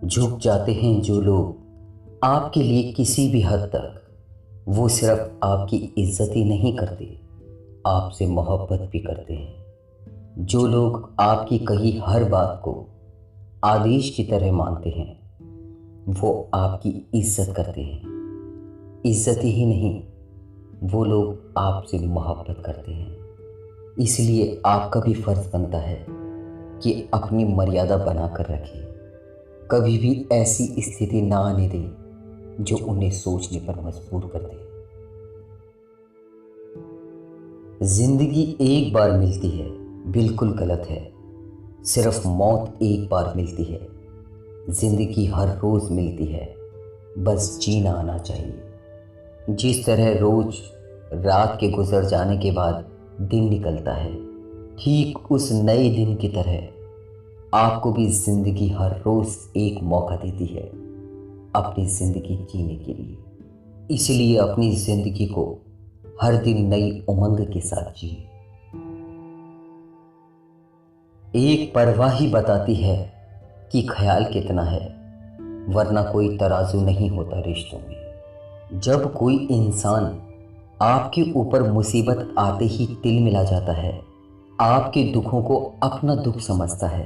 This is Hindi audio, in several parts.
झुक जाते हैं जो लोग आपके लिए किसी भी हद तक, वो सिर्फ आपकी इज्जत ही नहीं करते, आपसे मोहब्बत भी करते हैं। जो लोग आपकी कही हर बात को आदेश की तरह मानते हैं, वो आपकी इज्जत करते हैं। इज्जत ही नहीं, वो लोग आपसे मोहब्बत करते हैं। इसलिए आपका भी फर्ज बनता है कि अपनी मर्यादा बनाकर रखें। कभी भी ऐसी स्थिति ना आने दें जो उन्हें सोचने पर मजबूर कर दे। जिंदगी एक बार मिलती है, बिल्कुल गलत है। सिर्फ मौत एक बार मिलती है। जिंदगी हर रोज मिलती है, बस जीना आना चाहिए। जिस तरह रोज रात के गुजर जाने के बाद दिन निकलता है, ठीक उस नए दिन की तरह आपको भी जिंदगी हर रोज एक मौका देती है अपनी जिंदगी जीने के लिए। इसलिए अपनी जिंदगी को हर दिन नई उमंग के साथ जिए। एक परवाह ही बताती है कि ख्याल कितना है, वरना कोई तराजू नहीं होता रिश्तों में। जब कोई इंसान आपके ऊपर मुसीबत आते ही तिल मिला जाता है, आपके दुखों को अपना दुख समझता है,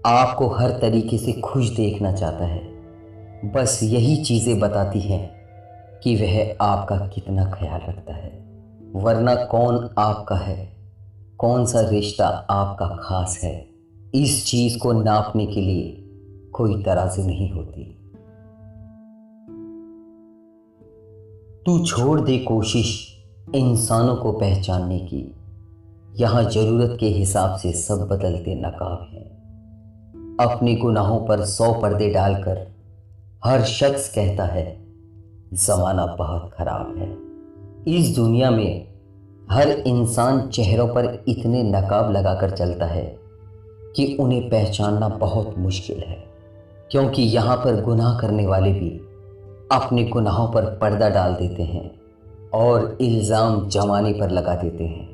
आपको हर तरीके से खुश देखना चाहता है, बस यही चीज़ें बताती हैं कि वह आपका कितना ख्याल रखता है। वरना कौन आपका है, कौन सा रिश्ता आपका खास है, इस चीज़ को नापने के लिए कोई तराजू नहीं होती। तू छोड़ दे कोशिश इंसानों को पहचानने की, यहाँ ज़रूरत के हिसाब से सब बदलते नकाब हैं। अपने गुनाहों पर 100 पर्दे डालकर हर शख्स कहता है ज़माना बहुत ख़राब है। इस दुनिया में हर इंसान चेहरों पर इतने नकाब लगाकर चलता है कि उन्हें पहचानना बहुत मुश्किल है, क्योंकि यहाँ पर गुनाह करने वाले भी अपने गुनाहों पर पर्दा डाल देते हैं और इल्ज़ाम जमाने पर लगा देते हैं।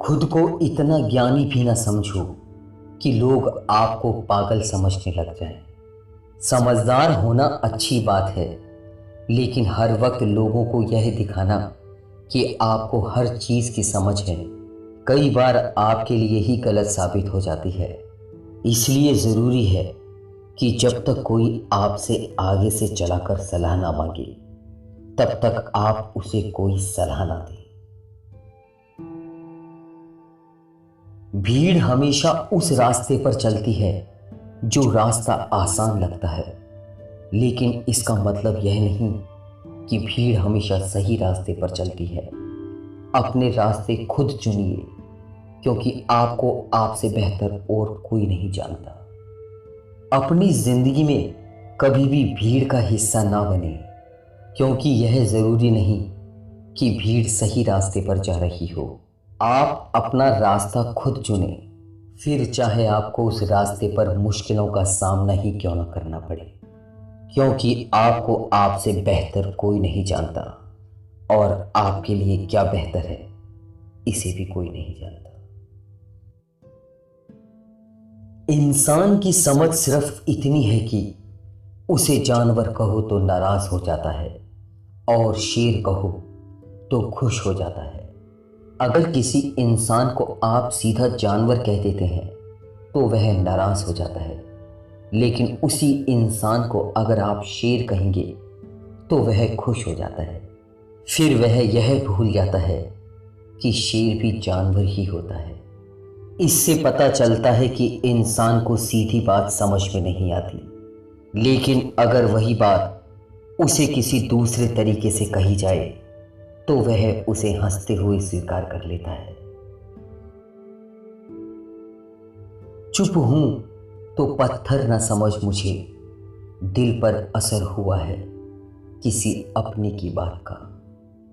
खुद को इतना ज्ञानी भी ना समझो कि लोग आपको पागल समझने लग जाएं। समझदार होना अच्छी बात है, लेकिन हर वक्त लोगों को यह दिखाना कि आपको हर चीज़ की समझ है, कई बार आपके लिए ही गलत साबित हो जाती है। इसलिए ज़रूरी है कि जब तक कोई आपसे आगे से चलाकर सलाह ना मांगे, तब तक आप उसे कोई सलाह ना दें। भीड़ हमेशा उस रास्ते पर चलती है जो रास्ता आसान लगता है, लेकिन इसका मतलब यह नहीं कि भीड़ हमेशा सही रास्ते पर चलती है। अपने रास्ते खुद चुनिए, क्योंकि आपको आपसे बेहतर और कोई नहीं जानता। अपनी जिंदगी में कभी भी भीड़ का हिस्सा ना बने, क्योंकि यह ज़रूरी नहीं कि भीड़ सही रास्ते पर जा रही हो। आप अपना रास्ता खुद चुने, फिर चाहे आपको उस रास्ते पर मुश्किलों का सामना ही क्यों न करना पड़े, क्योंकि आपको आपसे बेहतर कोई नहीं जानता और आपके लिए क्या बेहतर है इसे भी कोई नहीं जानता। इंसान की समझ सिर्फ इतनी है कि उसे जानवर कहो तो नाराज हो जाता है और शेर कहो तो खुश हो जाता है। अगर किसी इंसान को आप सीधा जानवर कह देते हैं तो वह नाराज हो जाता है, लेकिन उसी इंसान को अगर आप शेर कहेंगे तो वह खुश हो जाता है। फिर वह यह भूल जाता है कि शेर भी जानवर ही होता है। इससे पता चलता है कि इंसान को सीधी बात समझ में नहीं आती, लेकिन अगर वही बात उसे किसी दूसरे तरीके से कही जाए तो वह उसे हंसते हुए स्वीकार कर लेता है। चुप हूं तो पत्थर न समझ मुझे, दिल पर असर हुआ है किसी अपने की बात का।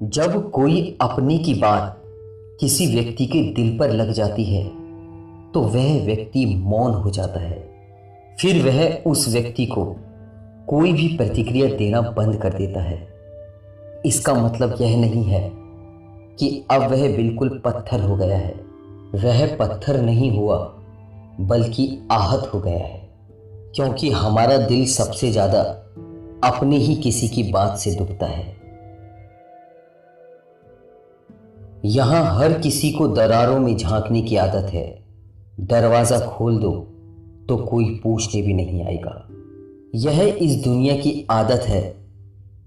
जब कोई अपने की बात किसी व्यक्ति के दिल पर लग जाती है तो वह व्यक्ति मौन हो जाता है। फिर वह उस व्यक्ति को कोई भी प्रतिक्रिया देना बंद कर देता है। इसका मतलब यह नहीं है कि अब वह बिल्कुल पत्थर हो गया है। वह पत्थर नहीं हुआ, बल्कि आहत हो गया है, क्योंकि हमारा दिल सबसे ज्यादा अपने ही किसी की बात से दुखता है। यहां हर किसी को दरारों में झांकने की आदत है। दरवाजा खोल दो तो कोई पूछने भी नहीं आएगा। यह इस दुनिया की आदत है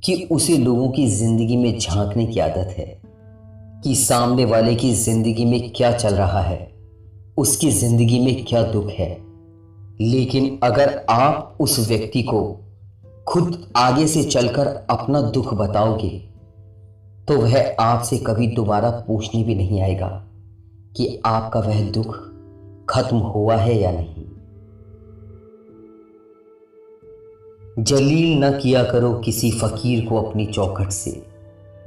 कि उसे लोगों की जिंदगी में झांकने की आदत है कि सामने वाले की जिंदगी में क्या चल रहा है, उसकी जिंदगी में क्या दुख है। लेकिन अगर आप उस व्यक्ति को खुद आगे से चलकर अपना दुख बताओगे तो वह आपसे कभी दोबारा पूछने भी नहीं आएगा कि आपका वह दुख खत्म हुआ है या नहीं। जलील न किया करो किसी फकीर को अपनी चौखट से,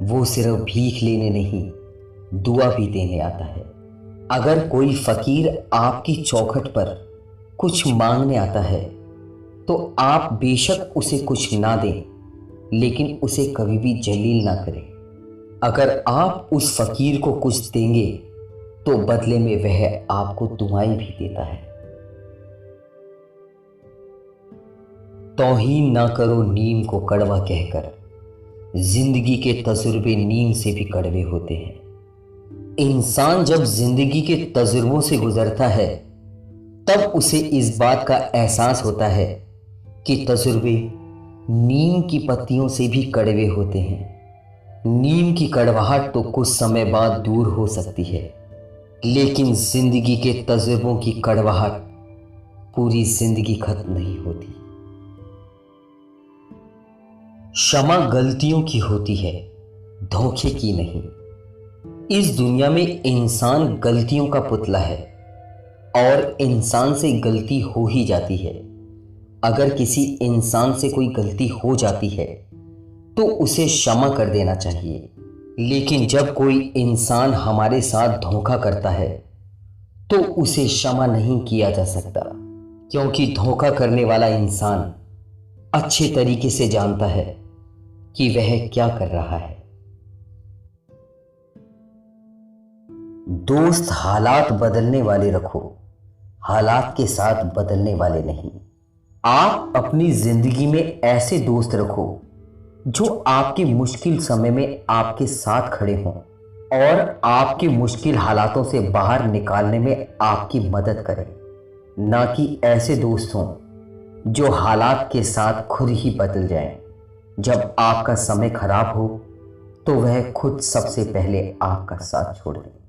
वो सिर्फ भीख लेने नहीं दुआ भी देने आता है। अगर कोई फकीर आपकी चौखट पर कुछ मांगने आता है तो आप बेशक उसे कुछ ना दें, लेकिन उसे कभी भी जलील ना करें। अगर आप उस फकीर को कुछ देंगे तो बदले में वह आपको दुआएं भी देता है। तौहीन ना करो नीम को कड़वा कहकर, जिंदगी के तजुर्बे नीम से भी कड़वे होते हैं। इंसान जब जिंदगी के तजुर्बों से गुजरता है तब उसे इस बात का एहसास होता है कि तजुर्बे नीम की पत्तियों से भी कड़वे होते हैं। नीम की कड़वाहट तो कुछ समय बाद दूर हो सकती है, लेकिन जिंदगी के तजुर्बों की कड़वाहट पूरी जिंदगी खत्म नहीं होती। क्षमा गलतियों की होती है, धोखे की नहीं। इस दुनिया में इंसान गलतियों का पुतला है और इंसान से गलती हो ही जाती है। अगर किसी इंसान से कोई गलती हो जाती है तो उसे क्षमा कर देना चाहिए, लेकिन जब कोई इंसान हमारे साथ धोखा करता है तो उसे क्षमा नहीं किया जा सकता, क्योंकि धोखा करने वाला इंसान अच्छे तरीके से जानता है कि वह क्या कर रहा है। दोस्त हालात बदलने वाले रखो, हालात के साथ बदलने वाले नहीं। आप अपनी जिंदगी में ऐसे दोस्त रखो जो आपके मुश्किल समय में आपके साथ खड़े हों और आपके मुश्किल हालातों से बाहर निकालने में आपकी मदद करें, ना कि ऐसे दोस्त हों जो हालात के साथ खुद ही बदल जाएं। जब आपका समय खराब हो तो वह खुद सबसे पहले आपका साथ छोड़ दें।